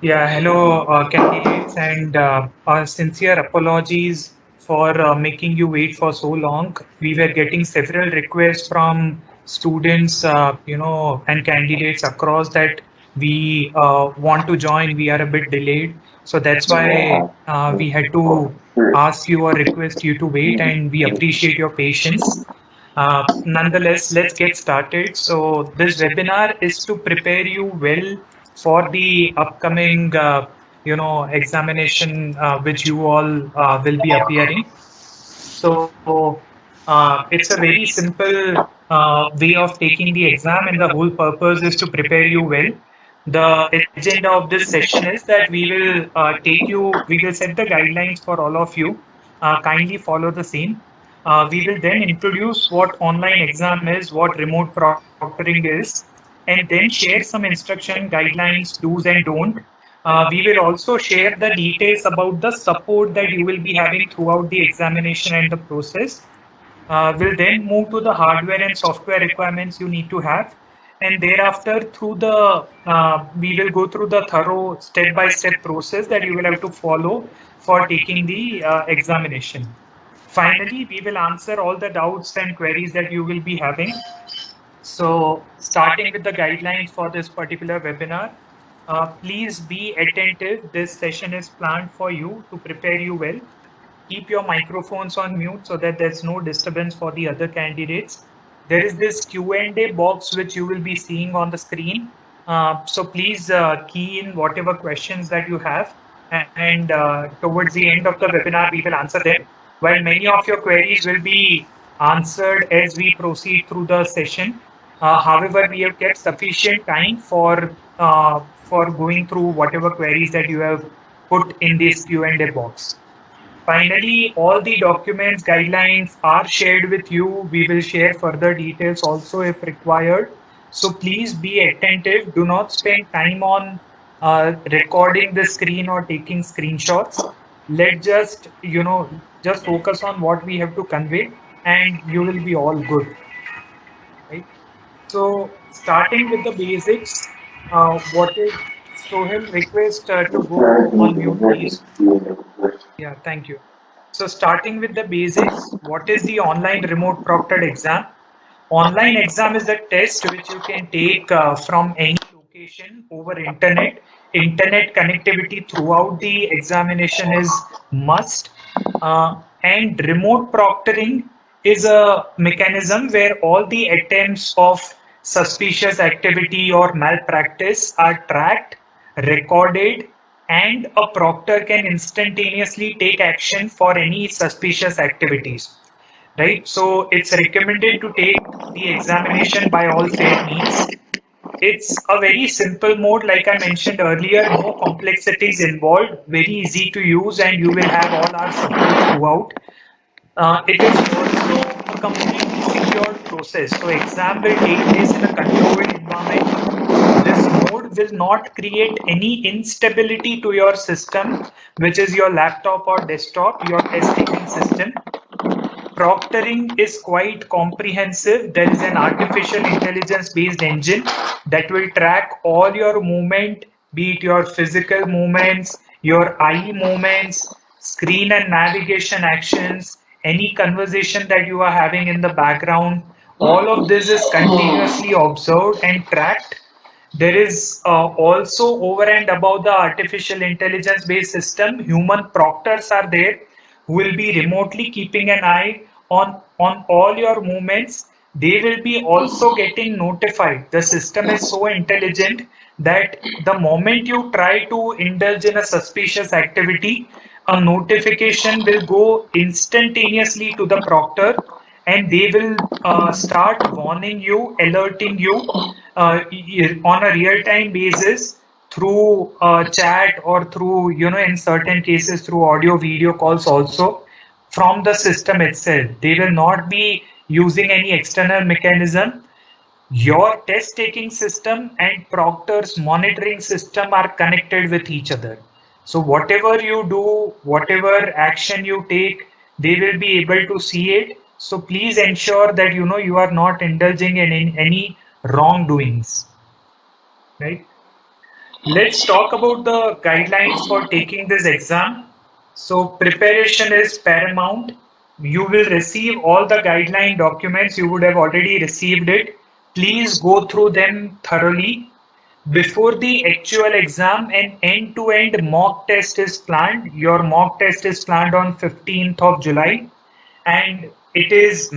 Yeah, hello, candidates, and our sincere apologies for making you wait for so long. We were getting several requests from students, and candidates across that we want to join. We are a bit delayed, so that's why we had to ask you or request you to wait, and we appreciate your patience. Nonetheless, let's get started. So this webinar is to prepare you well for the upcoming, examination which you all will be appearing. So it's a very simple way of taking the exam, and the whole purpose is to prepare you well. The agenda of this session is that we will set the guidelines for all of you. Kindly follow the same. We will then introduce what online exam is, what remote proctoring is, and then share some instruction, guidelines, do's and don't. We will also share the details about the support that you will be having throughout the examination and the process. We'll then move to the hardware and software requirements you need to have. And thereafter, we will go through the thorough step-by-step process that you will have to follow for taking the examination. Finally, we will answer all the doubts and queries that you will be having. So starting with the guidelines for this particular webinar, please be attentive. This session is planned for you to prepare you well. Keep your microphones on mute so that there's no disturbance for the other candidates. There is this Q&A box which you will be seeing on the screen. So please key in whatever questions that you have, and towards the end of the webinar, we will answer them. While many of your queries will be answered as we proceed through the session, however, we have kept sufficient time for going through whatever queries that you have put in this Q&A box. Finally, all the documents, guidelines are shared with you. We will share further details also if required. So please be attentive. Do not spend time on recording the screen or taking screenshots. Let's just focus on what we have to convey, and you will be all good. Right? So starting with the basics, Sohel, request to go on mute, please. Yeah, thank you. So starting with the basics, what is the online remote proctored exam? Online exam is a test which you can take from any location over internet. Internet connectivity throughout the examination is must. And remote proctoring is a mechanism where all the attempts of suspicious activity or malpractice are tracked, recorded, and a proctor can instantaneously take action for any suspicious activities. Right? So it's recommended to take the examination by all fair means. It's a very simple mode, like I mentioned earlier, no complexities involved, very easy to use, and you will have all our support throughout. It is also a completely secure process. So exam will take place in a controlled environment. This mode will not create any instability to your system, which is your laptop or desktop, your test taking system. Proctoring is quite comprehensive. There is an artificial intelligence based engine that will track all your movement, be it your physical movements, your eye movements, screen and navigation actions, any conversation that you are having in the background. All of this is continuously observed and tracked. There is also, over and above the artificial intelligence based system, human proctors are there who will be remotely keeping an eye on all your movements. They will be also getting notified. The system is so intelligent that the moment you try to indulge in a suspicious activity, a notification will go instantaneously to the proctor, and they will start warning you, alerting you on a real-time basis through chat, or through, in certain cases through audio video calls also from the system itself. They will not be using any external mechanism. Your test taking system and proctor's monitoring system are connected with each other. So whatever you do, whatever action you take, they will be able to see it. So please ensure that you are not indulging in any wrongdoings. Right? Let's talk about the guidelines for taking this exam. So preparation is paramount. You will receive all the guideline documents. You would have already received it. Please go through them thoroughly. Before the actual exam, an end-to-end mock test is planned. Your mock test is planned on 15th of July, and it is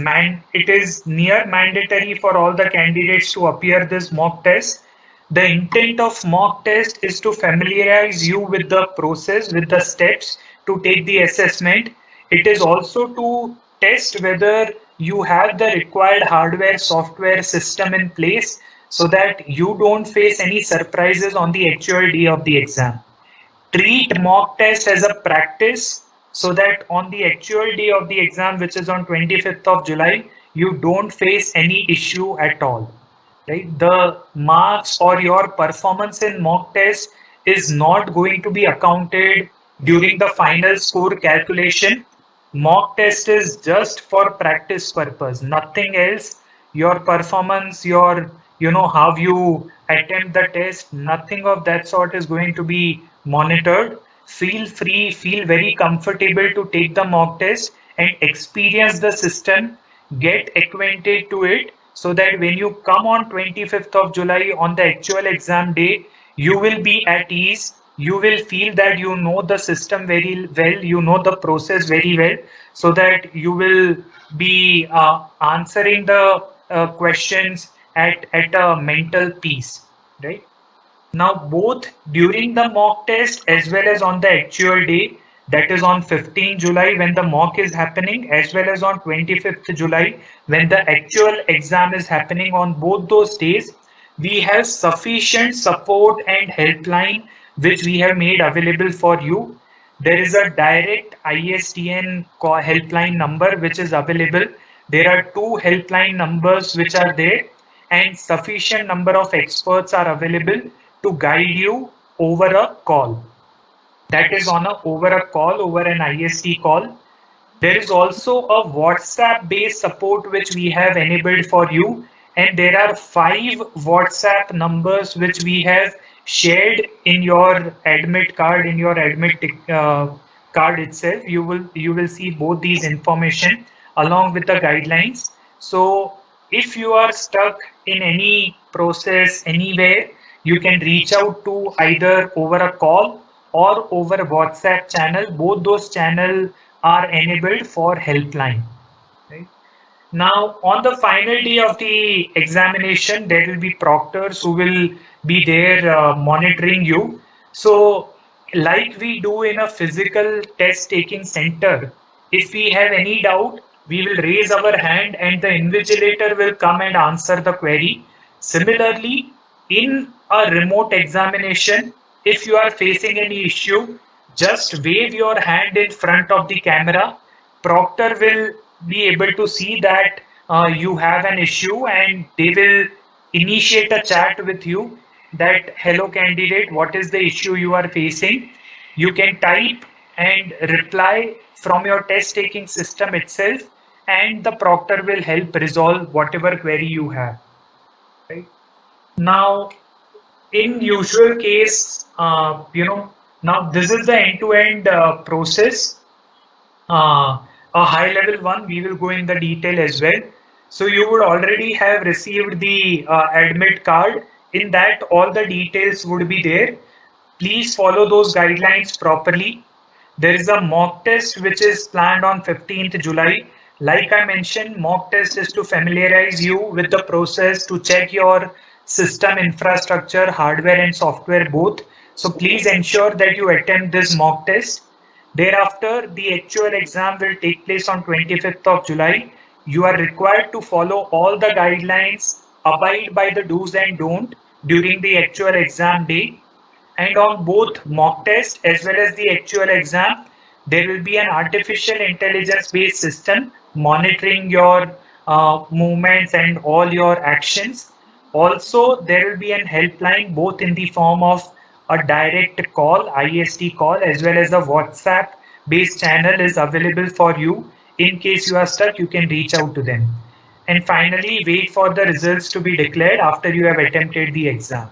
near mandatory for all the candidates to appear this mock test. The intent of mock test is to familiarize you with the process, with the steps to take the assessment. It is also to test whether you have the required hardware, software system in place so that you don't face any surprises on the actual day of the exam. Treat mock test as a practice so that on the actual day of the exam, which is on 25th of July, you don't face any issue at all. Right? The marks or your performance in mock test is not going to be accounted during the final score calculation. Mock test is just for practice purpose, nothing else. Your performance, your, how you attempt the test, nothing of that sort is going to be monitored. Feel free, feel very comfortable to take the mock test and experience the system, get acquainted to it, so that when you come on 25th of July on the actual exam day, you will be at ease. You will feel that you know the system very well, you know the process very well, so that you will be answering the questions at a mental peace, right? Now, both during the mock test as well as on the actual day, that is on 15 July when the mock is happening, as well as on 25th July when the actual exam is happening, on both those days, we have sufficient support and helpline which we have made available for you. There is a direct ISTN helpline number which is available. There are two helpline numbers which are there, and sufficient number of experts are available to guide you over a call. That is over a call, over an IST call. There is also a WhatsApp based support which we have enabled for you, and there are 5 WhatsApp numbers which we have shared in your admit card, in your admit card itself. You will see both these information along with the guidelines. So if you are stuck in any process anywhere, you can reach out to either over a call or over WhatsApp channel. Both those channels are enabled for helpline. Right? Now, on the final day of the examination, there will be proctors who will be there monitoring you. So, like we do in a physical test taking center, if we have any doubt, we will raise our hand and the invigilator will come and answer the query. Similarly, in a remote examination, if you are facing any issue, just wave your hand in front of the camera. Proctor will be able to see that you have an issue, and they will initiate a chat with you that, hello candidate, what is the issue you are facing? You can type and reply from your test taking system itself, and the proctor will help resolve whatever query you have. Right? Now, in usual case, now this is the end-to-end process. A high level one, we will go in the detail as well. So you would already have received the admit card. In that, all the details would be there. Please follow those guidelines properly. There is a mock test which is planned on 15th July. Like I mentioned, mock test is to familiarize you with the process, to check your system infrastructure, hardware and software both. So please ensure that you attend this mock test. Thereafter, the actual exam will take place on 25th of July. You are required to follow all the guidelines, abide by the do's and don't during the actual exam day. And on both mock test as well as the actual exam, there will be an artificial intelligence based system monitoring your movements and all your actions. Also, there will be an helpline both in the form of a direct call, IST call, as well as a WhatsApp based channel is available for you. In case you are stuck, you can reach out to them. And finally, wait for the results to be declared after you have attempted the exam.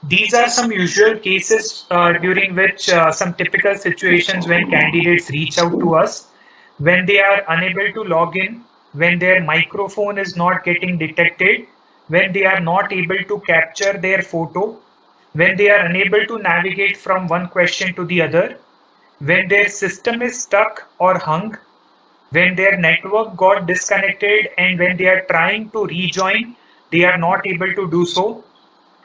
These are some usual cases during which some typical situations when candidates reach out to us, when they are unable to log in, when their microphone is not getting detected, when they are not able to capture their photo, when they are unable to navigate from one question to the other, when their system is stuck or hung, when their network got disconnected, and when they are trying to rejoin, they are not able to do so.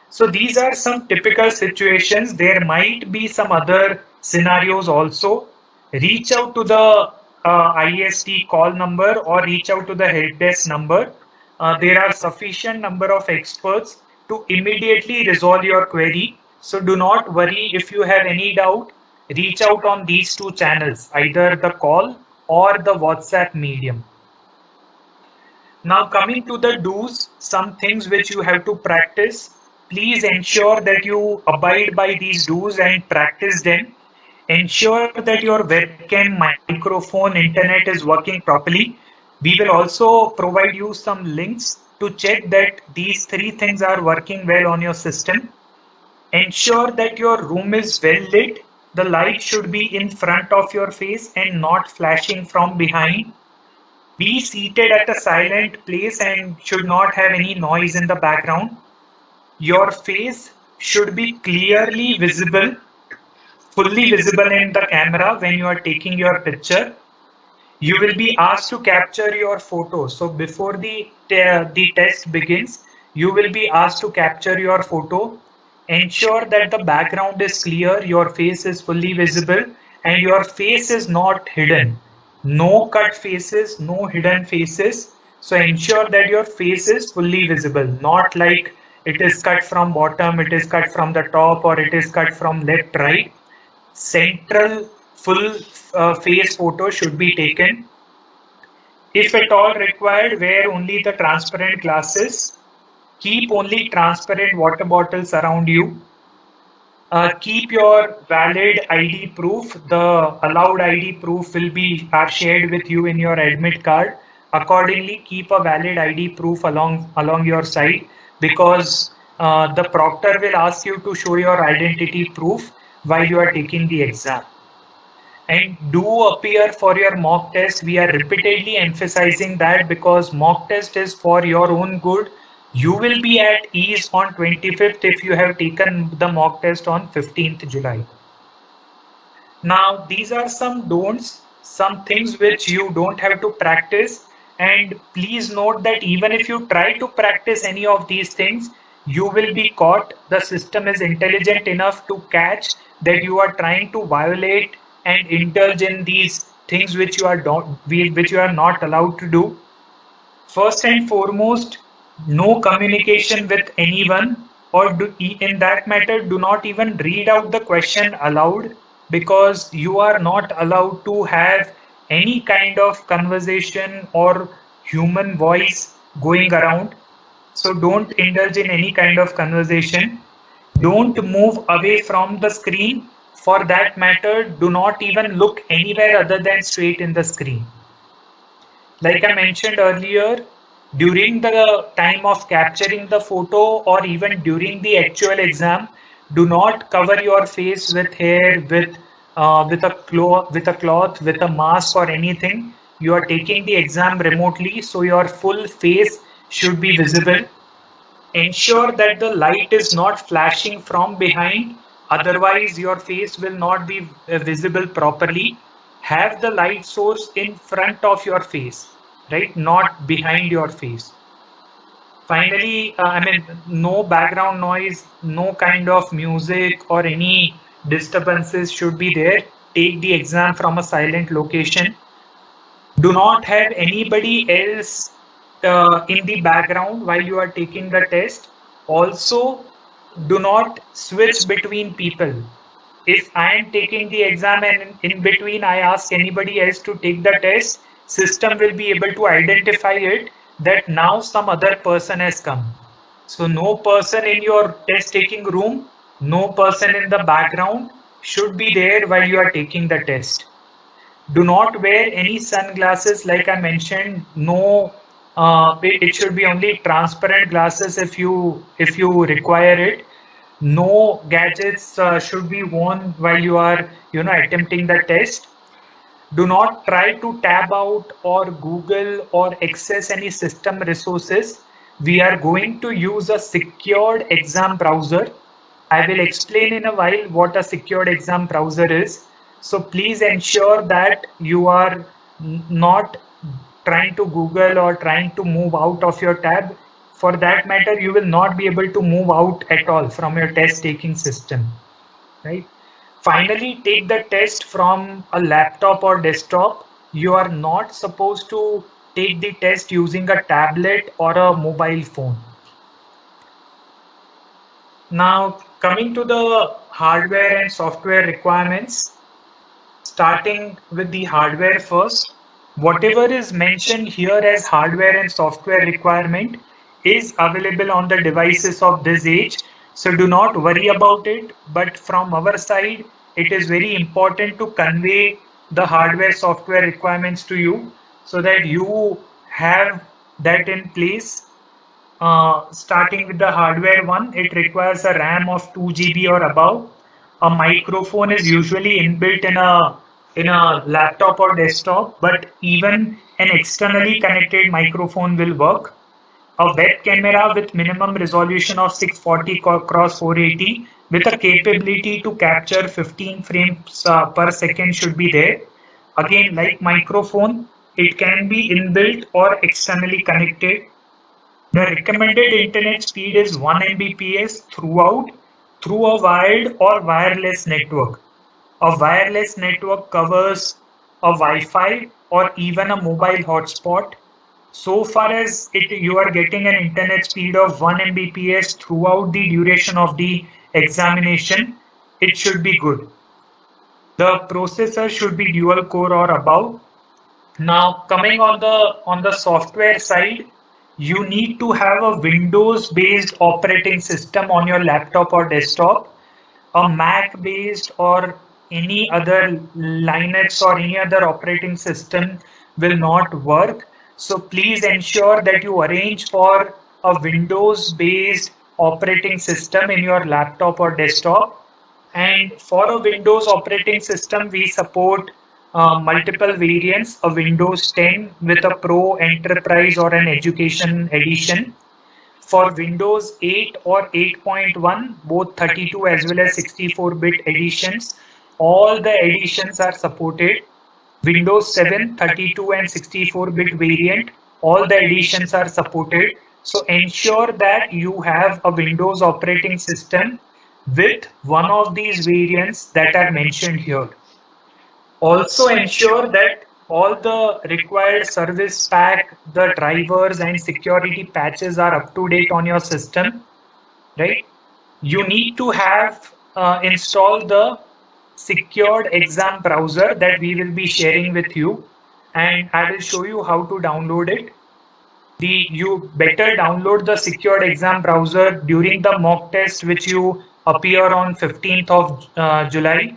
So these are some typical situations. There might be some other scenarios also. Reach out to the IST call number or reach out to the help desk number. There are sufficient number of experts to immediately resolve your query. So do not worry if you have any doubt. Reach out on these two channels, either the call or the WhatsApp medium. Now coming to the do's, some things which you have to practice. Please ensure that you abide by these do's and practice them. Ensure that your webcam, microphone, internet is working properly. We will also provide you some links to check that these three things are working well on your system. Ensure that your room is well lit. The light should be in front of your face and not flashing from behind. Be seated at a silent place and should not have any noise in the background. Your face should be clearly visible, fully visible in the camera when you are taking your picture. You will be asked to capture your photo. So before the test begins, you will be asked to capture your photo. Ensure that the background is clear, your face is fully visible, and your face is not hidden. No cut faces, no hidden faces. So ensure that your face is fully visible, not like it is cut from bottom, it is cut from the top, or it is cut from left, right. Central full face photo should be taken. If at all required, wear only the transparent glasses. Keep only transparent water bottles around you. Keep your valid ID proof. The allowed ID proof will be shared with you in your admit card. Accordingly, keep a valid ID proof along your side, because the proctor will ask you to show your identity proof while you are taking the exam. And do appear for your mock test. We are repeatedly emphasizing that because mock test is for your own good. You will be at ease on 25th if you have taken the mock test on 15th July. Now, these are some don'ts, some things which you don't have to practice. And please note that even if you try to practice any of these things, you will be caught. The system is intelligent enough to catch that you are trying to violate and indulge in these things which you are not allowed to do. First and foremost, no communication with anyone, or in that matter, do not even read out the question aloud, because you are not allowed to have any kind of conversation or human voice going around. So don't indulge in any kind of conversation. Don't move away from the screen. For that matter, do not even look anywhere other than straight in the screen. Like I mentioned earlier, during the time of capturing the photo or even during the actual exam, do not cover your face with hair, with a cloth, with a mask or anything. You are taking the exam remotely, so your full face should be visible. Ensure that the light is not flashing from behind, otherwise your face will not be visible properly. Have the light source in front of your face, right? Not behind your face. Finally, no background noise, no kind of music or any disturbances should be there. Take the exam from a silent location. Do not have anybody else in the background while you are taking the test. Also, do not switch between people. If I am taking the exam and in between I ask anybody else to take the test, system will be able to identify it that now some other person has come. So no person in your test taking room, no person in the background should be there while you are taking the test. Do not wear any sunglasses, like I mentioned. No, it should be only transparent glasses if you require it. No gadgets should be worn while you are, attempting the test. Do not try to tab out or Google or access any system resources. We are going to use a secured exam browser. I will explain in a while what a secured exam browser is. So please ensure that you are not trying to Google or trying to move out of your tab. For that matter, you will not be able to move out at all from your test taking system, right? Finally, take the test from a laptop or desktop. You are not supposed to take the test using a tablet or a mobile phone. Now, coming to the hardware and software requirements, starting with the hardware first. Whatever is mentioned here as hardware and software requirement is available on the devices of this age. So do not worry about it. But from our side, it is very important to convey the hardware software requirements to you so that you have that in place. Starting with the hardware one, it requires a RAM of 2 GB or above. A microphone is usually inbuilt in a laptop or desktop, but even an externally connected microphone will work. A web camera with minimum resolution of 640 cross 480 with a capability to capture 15 frames per second should be there. Again, like microphone, it can be inbuilt or externally connected. The recommended internet speed is 1 Mbps through a wired or wireless network. A wireless network covers a Wi-Fi or even a mobile hotspot. So far as you are getting an internet speed of 1 Mbps throughout the duration of the examination, it should be good. The processor should be dual core or above. Now coming on the software side, you need to have a Windows based operating system on your laptop or desktop. A Mac based or any other Linux or any other operating system will not work. So please ensure that you arrange for a Windows based operating system in your laptop or desktop. And for a Windows operating system, we support multiple variants, a Windows 10 with a Pro, Enterprise or an Education edition. For Windows 8 or 8.1, both 32 as well as 64-bit editions, all the editions are supported. Windows 7, 32 and 64-bit variant, all the editions are supported. So ensure that you have a Windows operating system with one of these variants that are mentioned here. Also ensure that all the required service pack, the drivers and security patches are up to date on your system, right? You need to have installed the secured exam browser that we will be sharing with you, and I will show you how to download it. You better download the secured exam browser during the mock test which you appear on 15th of July.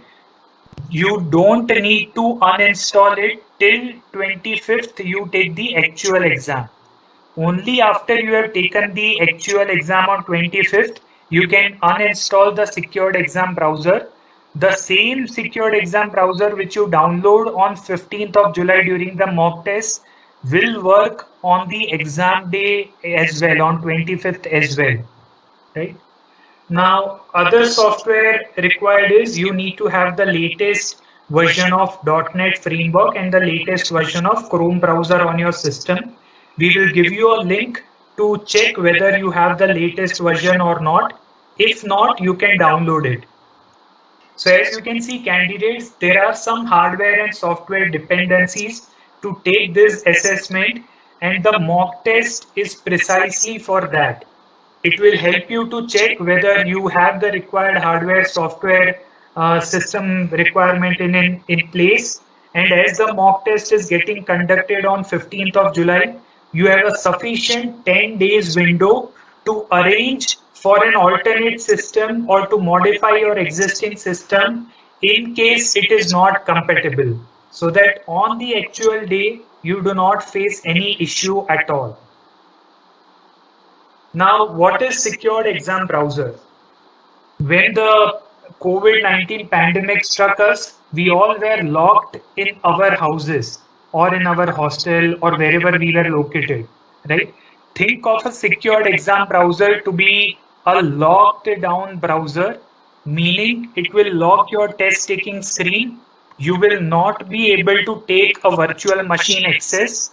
You don't need to uninstall it till 25th you take the actual exam. Only after you have taken the actual exam on 25th, you can uninstall the secured exam browser. The same secured exam browser which you download on 15th of July during the mock test will work on the exam day as well, on 25th as well, right? Now, other software required is you need to have the latest version of .NET Framework and the latest version of Chrome browser on your system. We will give you a link to check whether you have the latest version or not. If not, you can download it. So as you can see, candidates, there are some hardware and software dependencies to take this assessment, and the mock test is precisely for that. It will help you to check whether you have the required hardware, software, system requirement in place. And as the mock test is getting conducted on 15th of July, you have a sufficient 10 days window to arrange for an alternate system or to modify your existing system in case it is not compatible, so that on the actual day you do not face any issue at all. Now, what is secured exam browser? When the COVID-19 pandemic struck us, we all were locked in our houses or in our hostel or wherever we were located, right? Think of a secured exam browser to be a locked down browser, meaning it will lock your test taking screen. You will not be able to take a virtual machine access.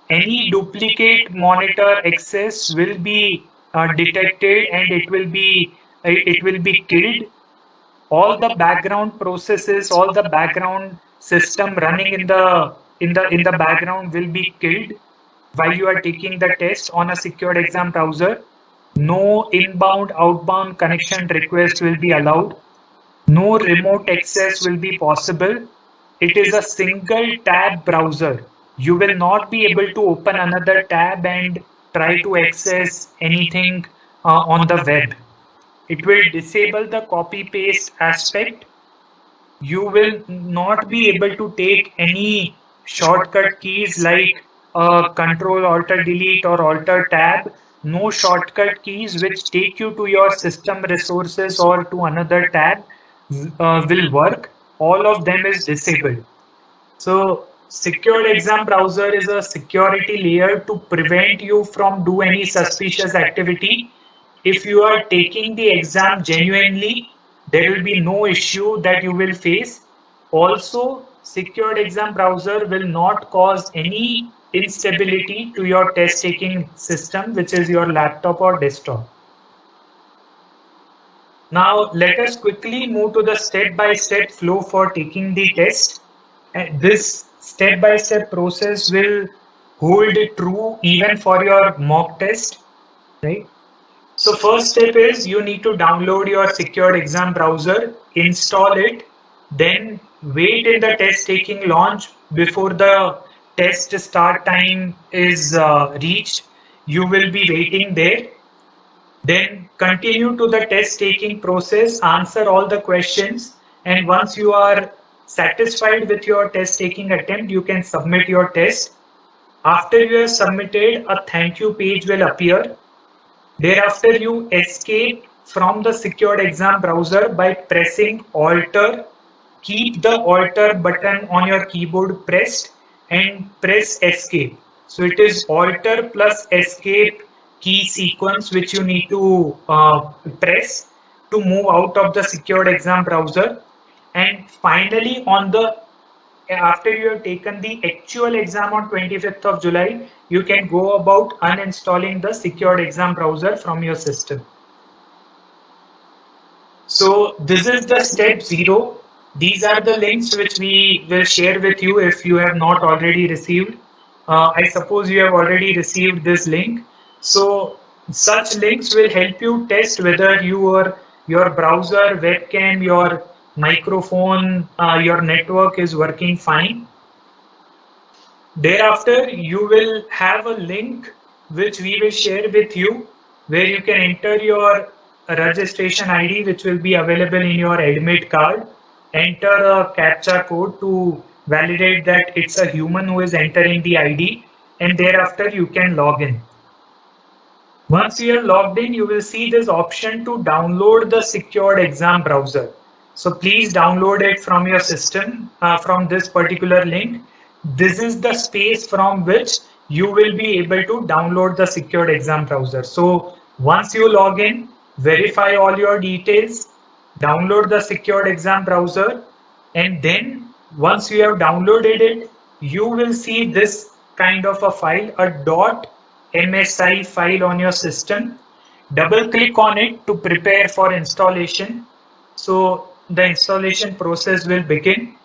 Any duplicate monitor access will be detected and it will be killed. All the background processes, all the background system running in the background will be killed while you are taking the test on a secured exam browser. No inbound outbound connection request will be allowed. No remote access will be possible. It is a single tab browser. You will not be able to open another tab and try to access anything on the web. It will disable the copy paste aspect. You will not be able to take any shortcut keys like control alter delete or alter tab. No shortcut keys which take you to your system resources or to another tab will work. All of them is disabled. So secured exam browser is a security layer to prevent you from do any suspicious activity. If you are taking the exam genuinely, there will be no issue that you will face. Also, secured exam browser will not cause any instability to your test taking system, which is your laptop or desktop. Now, let us quickly move to the step-by-step flow for taking the test. And this step-by-step process will hold true even for your mock test, right? So first step is you need to download your secured exam browser, install it, then wait in the test taking launch before the test start time is reached. You will be waiting there. Then continue to the test taking process, answer all the questions, and once you are satisfied with your test taking attempt, you can submit your test. After you have submitted, a thank you page will appear. Thereafter, you escape from the secured exam browser by pressing Alter. Keep the Alter button on your keyboard pressed and press Escape. So it is Alter plus Escape key sequence which you need to press to move out of the secured exam browser. And finally, after you have taken the actual exam on 25th of July, you can go about uninstalling the secured exam browser from your system. So this is the step 0. These are the links which we will share with you if you have not already received. I suppose you have already received this link. So such links will help you test whether your browser, webcam, your microphone, your network is working fine. Thereafter, you will have a link which we will share with you where you can enter your registration ID which will be available in your admit card. Enter a CAPTCHA code to validate that it's a human who is entering the ID, and thereafter you can log in. Once you are logged in, you will see this option to download the secured exam browser. So please download it from your system, from this particular link. This is the space from which you will be able to download the secured exam browser. So once you log in, verify all your details, download the secured exam browser, and then once you have downloaded it, you will see this kind of a file, a .msi file on your system. Double click on it to prepare for installation. So the installation process will begin.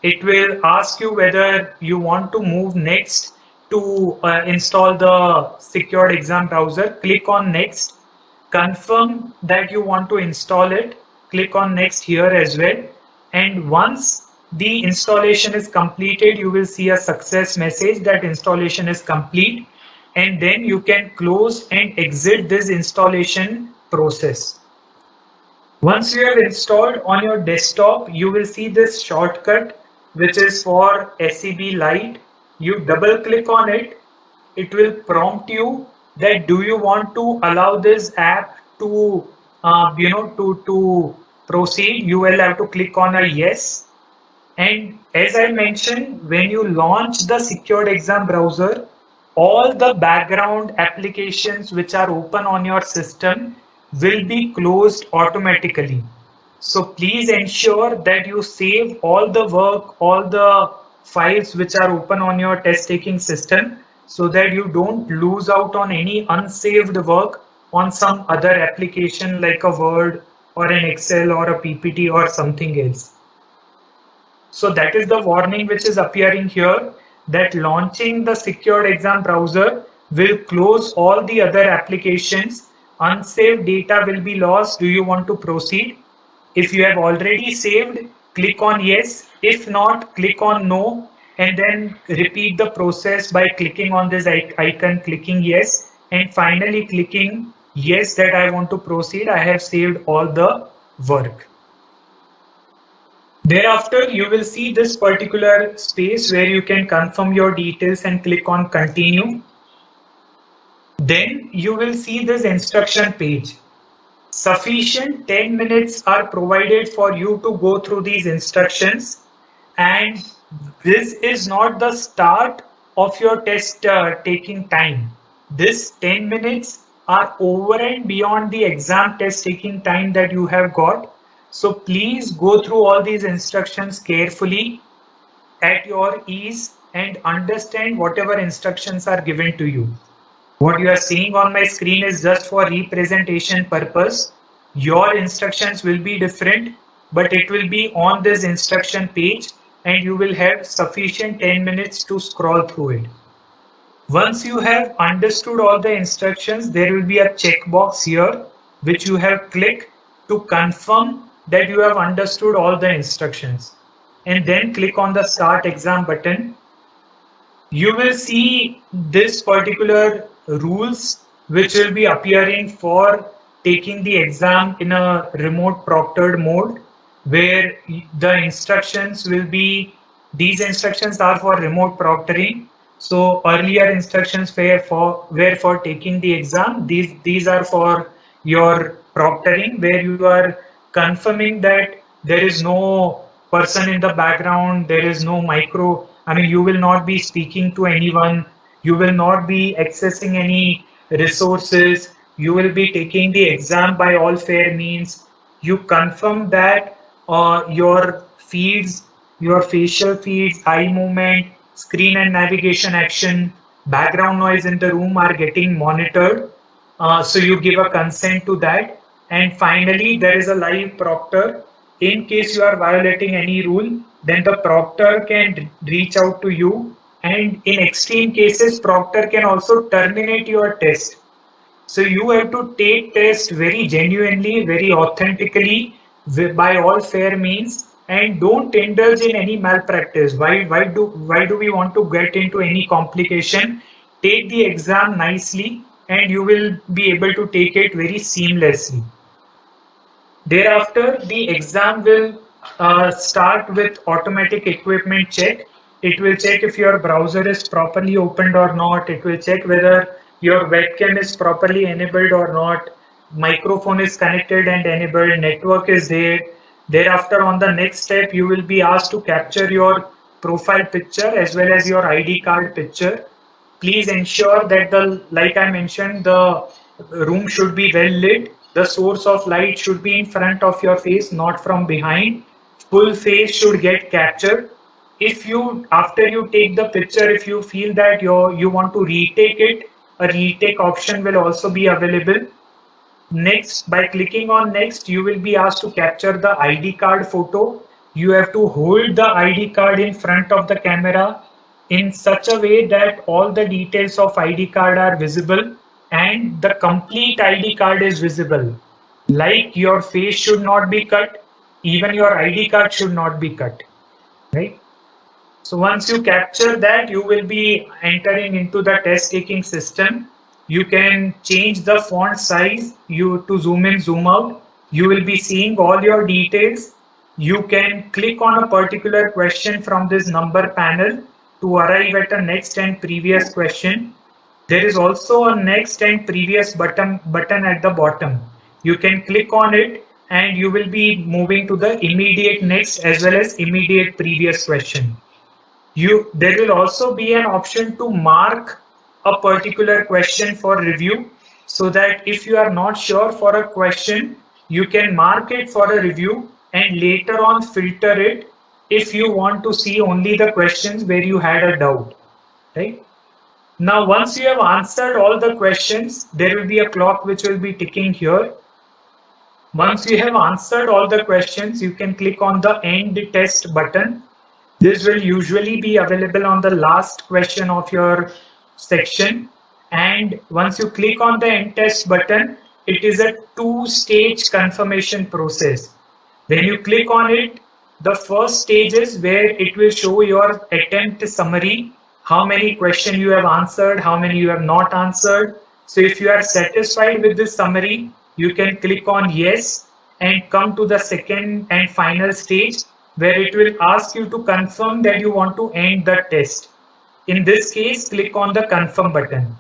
It will ask you whether you want to move next to install the secured exam browser. Click on next. Confirm that you want to install it. Click on next here as well. And once the installation is completed, you will see a success message that installation is complete. And then you can close and exit this installation process. Once you have installed on your desktop, you will see this shortcut which is for SEB Lite. You double click on it. It will prompt you that do you want to allow this app to to proceed, you will have to click on a yes. And as I mentioned, when you launch the secured exam browser, all the background applications which are open on your system will be closed automatically. So please ensure that you save all the work, all the files which are open on your test taking system, so that you don't lose out on any unsaved work on some other application like a Word or an Excel or a PPT or something else. So that is the warning which is appearing here, that launching the secured exam browser will close all the other applications. Unsaved data will be lost. Do you want to proceed? If you have already saved, click on yes. If not, click on no, and then repeat the process by clicking on this icon, clicking yes, and finally clicking yes that I want to proceed. I have saved all the work. Thereafter, you will see this particular space where you can confirm your details and click on continue. Then you will see this instruction page. Sufficient 10 minutes are provided for you to go through these instructions, and this is not the start of your test taking time. This 10 minutes are over and beyond the exam test taking time that you have got. So please go through all these instructions carefully at your ease and understand whatever instructions are given to you. What you are seeing on my screen is just for representation purpose. Your instructions will be different, but it will be on this instruction page and you will have sufficient 10 minutes to scroll through it. Once you have understood all the instructions, there will be a checkbox here which you have clicked to confirm that you have understood all the instructions, and then click on the start exam button. You will see this particular rules which will be appearing for taking the exam in a remote proctored mode, where the instructions will be, these instructions are for remote proctoring. So earlier instructions were for taking the exam. These are for your proctoring, where you are confirming that there is no person in the background, there is no you will not be speaking to anyone, you will not be accessing any resources, you will be taking the exam by all fair means. You confirm that your feeds, your facial feeds, eye movement, screen and navigation action, background noise in the room are getting monitored. So you give a consent to that. And finally, there is a live proctor. In case you are violating any rule, then the proctor can reach out to you, and in extreme cases, proctor can also terminate your test. So you have to take test very genuinely, very authentically, by all fair means, and don't indulge in any malpractice. Why do we want to get into any complication? Take the exam nicely and you will be able to take it very seamlessly. Thereafter, the exam will start with automatic equipment check. It will check if your browser is properly opened or not. It will check whether your webcam is properly enabled or not. Microphone is connected and enabled. Network is there. Thereafter, on the next step, you will be asked to capture your profile picture as well as your ID card picture. Please ensure that like I mentioned, the room should be well lit. The source of light should be in front of your face, not from behind. Full face should get captured. If you, after you take the picture, if you feel that you want to retake it, a retake option will also be available. Next, by clicking on next, you will be asked to capture the ID card photo. You have to hold the ID card in front of the camera in such a way that all the details of ID card are visible and the complete ID card is visible. Like your face should not be cut, even your ID card should not be cut, right? So once you capture that, you will be entering into the test taking system. You can change the font size to zoom in, zoom out. You will be seeing all your details. You can click on a particular question from this number panel to arrive at a next and previous question. There is also a next and previous button at the bottom. you can click on it and you will be moving to the immediate next as well as immediate previous question. There will also be an option to mark a particular question for review, so that if you are not sure for a question, you can mark it for a review and later on filter it if you want to see only the questions where you had a doubt, right? Now, once you have answered all the questions, there will be a clock which will be ticking here. Once you have answered all the questions, you can click on the end test button. This will usually be available on the last question of your section. And once you click on the end test button, it is a two-stage confirmation process. When you click on it, the first stage is where it will show your attempt summary, how many questions you have answered, how many you have not answered. So if you are satisfied with this summary, you can click on yes and come to the second and final stage, where it will ask you to confirm that you want to end the test. In this case, click on the confirm button.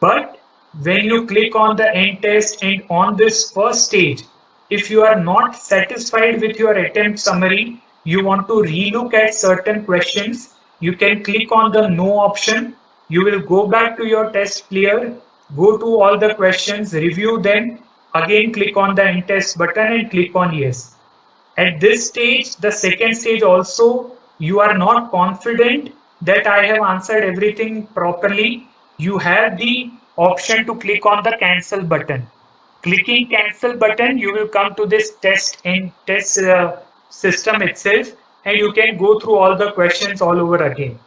But when you click on the end test and on this first stage, if you are not satisfied with your attempt summary, you want to relook at certain questions, you can click on the no option. You will go back to your test player, go to all the questions, review them, again click on the end test button and click on yes. At this stage, the second stage also, you are not confident that I have answered everything properly. You have the option to click on the cancel button. Clicking cancel button, you will come to this test system itself, and you can go through all the questions all over again.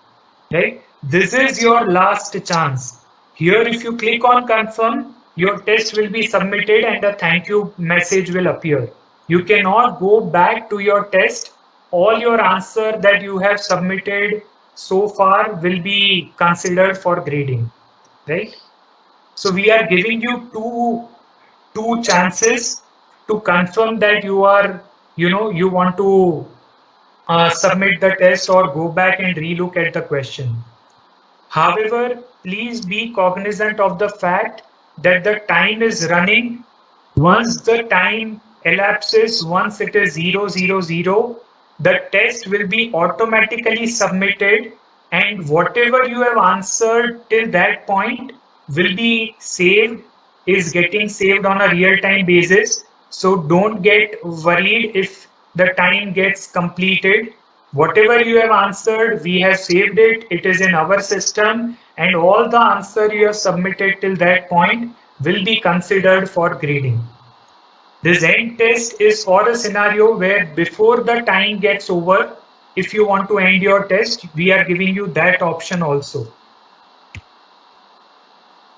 Right? This is your last chance. Here, if you click on confirm, your test will be submitted and a thank you message will appear. You cannot go back to your test. All your answer that you have submitted so far will be considered for grading, right? So we are giving you two chances to confirm that you are, you want to submit the test or go back and relook at the question. However, please be cognizant of the fact that the time is running. Once the time elapses, once it is 000, the test will be automatically submitted, and whatever you have answered till that point will be saved, is getting saved on a real-time basis. So don't get worried if the time gets completed. Whatever you have answered, we have saved it, it is in our system, and all the answer you have submitted till that point will be considered for grading. This end test is for a scenario where before the time gets over, if you want to end your test, we are giving you that option also.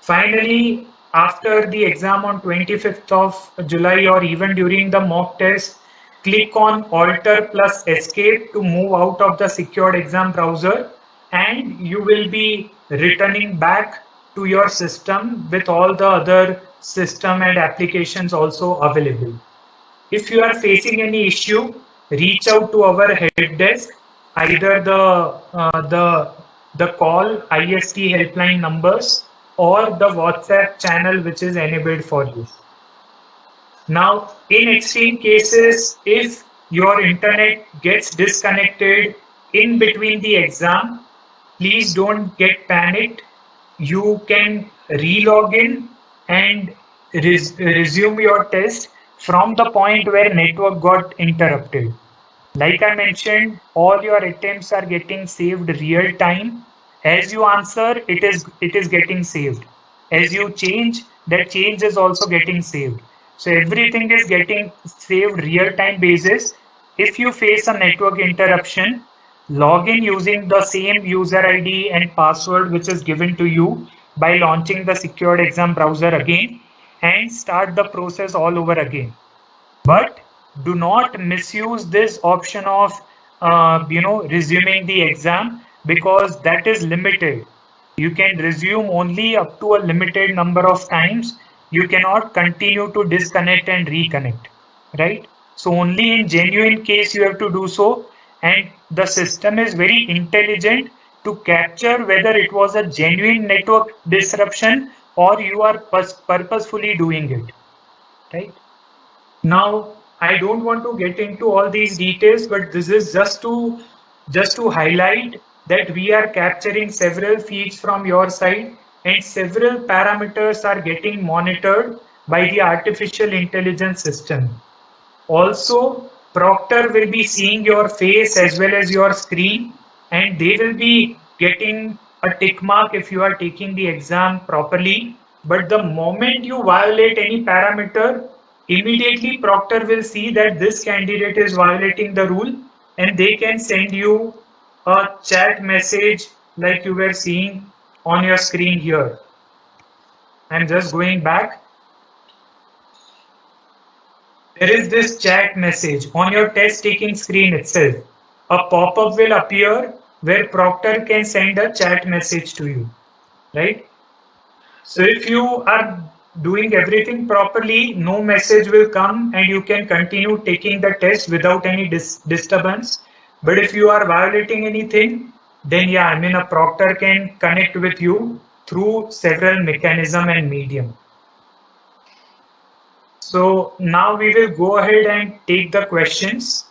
Finally, after the exam on 25th of July or even during the mock test, click on Alter plus Escape to move out of the secured exam browser, and you will be returning back to your system with all the other system and applications also available. If you are facing any issue, reach out to our help desk, either the call IST helpline numbers or the WhatsApp channel which is enabled for you. Now, in extreme cases, if your internet gets disconnected in between the exam, please don't get panicked. You can re-log in and resume your test from the point where network got interrupted. Like I mentioned, all your attempts are getting saved real time. As you answer, it is getting saved. As you change, that change is also getting saved. So everything is getting saved real time basis. If you face a network interruption, log in using the same user ID and password which is given to you by launching the secured exam browser again, and start the process all over again. But do not misuse this option of resuming the exam, because that is limited. You can resume only up to a limited number of times. You cannot continue to disconnect and reconnect, right? So only in genuine case you have to do so, and the system is very intelligent to capture whether it was a genuine network disruption or you are purposefully doing it, right? Now, I don't want to get into all these details, but this is just to highlight that we are capturing several feeds from your side and several parameters are getting monitored by the artificial intelligence system. Also, Proctor will be seeing your face as well as your screen, and they will be getting a tick mark if you are taking the exam properly. But the moment you violate any parameter, immediately Proctor will see that this candidate is violating the rule, and they can send you a chat message like you were seeing on your screen here. I'm just going back. There is this chat message on your test taking screen itself. A pop-up will appear where Proctor can send a chat message to you, right? So if you are doing everything properly, no message will come and you can continue taking the test without any disturbance. But if you are violating anything, then yeah, I mean a proctor can connect with you through several mechanism and medium. So now we will go ahead and take the questions.